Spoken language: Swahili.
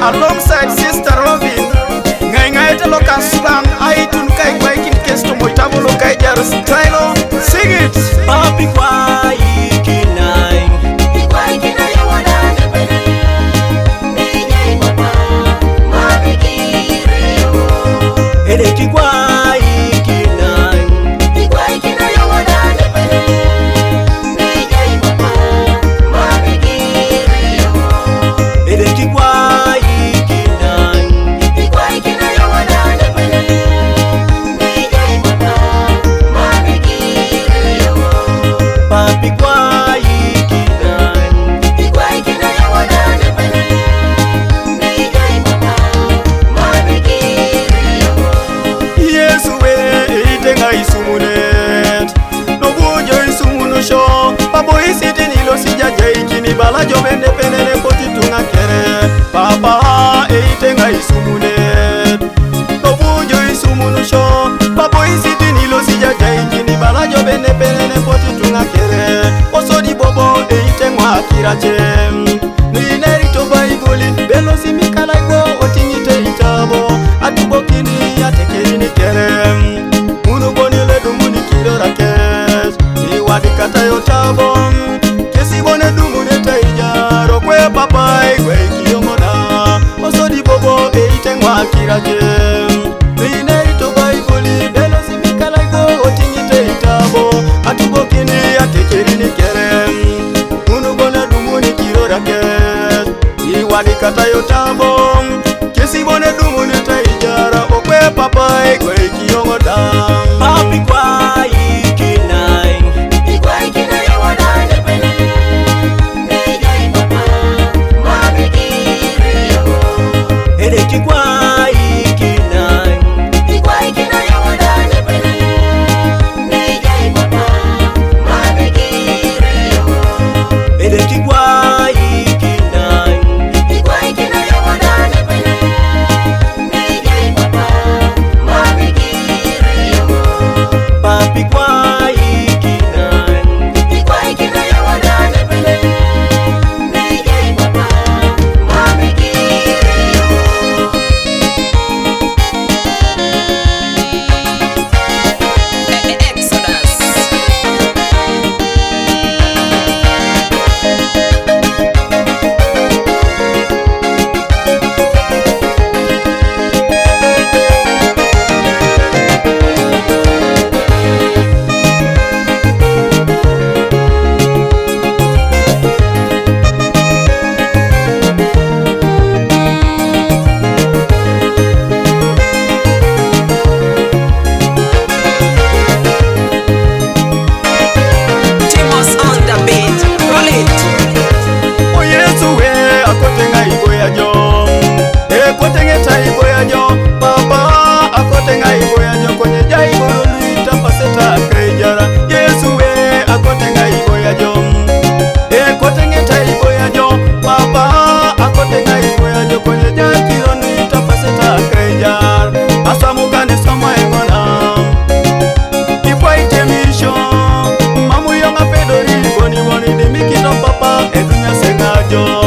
alongside Sister Robin. Ngai te loka slang aitun kai kwaikin kesto moitabo kai jar style. Sing it. Papi kwai kinai yawana nepele Nijai papa Mabikiriyo Ede kikwai kinai yawana nepele Nijai papa Mabikiriyo Ede kikwai kinai yawana nepele Nijai papa Mabikiriyo Papi kwai kinai yawana nepele Nijai papa Mabikiriyo Yesu we itenga isumunet. No bujo isumuno sho. Pabo isiti nilo sijaja ikini bala jovende penene poti tunga kere. Papa itenga isumunet. No bujo isumuno sho. Pabo isiti nilo sijaja ikini bala jovende penene poti tunga kere. Osodi bobo itengwa kirachem. Ninerito baibuli belo simikala go otingite itabo. Atubokini atekerini kerem. Munu bonile dumuni kiro rakes. Iwadi kata yotabo. Kesi bone dumuni taijaro. Kwe papai kwe kiyomoda. Osodi bobo itengwa kirachem. Ninerito baibuli belo simikala go otingite itabo. Atubokini atekerini kerem. Munu bone dumuni kiro rakes. Iwadi kata yotabo. Kesi bone dumuni taijara. Okwe papai kwe kiyomoda. Papi kwai kinai yawana nepele Nijai papa Mabikiriyo Ede kikwai kinai yawana nepele Nijai papa Mabikiriyo Ede kikwai kinai yawana nepele Nijai papa Mabikiriyo Papi kwai kinai yawana nepele Nijai papa Mabikiriyo Exodus Timos on the beat, roll it. O Yesu we akotenga iboya jo. Ekotengeta iboya jo. Papa akotenga iboya jo. Kwenye jaibo luita paseta krejara. Yesu we akotenga iboya jo. Ekotengeta iboya jo. Papa akotenga iboya jo. Kwenye jaibo luita paseta krejara. Asamukane somo engona. Ikwa itemisho. Mamu yonga pedori boni boni. Dimikito papa edunya sengajo.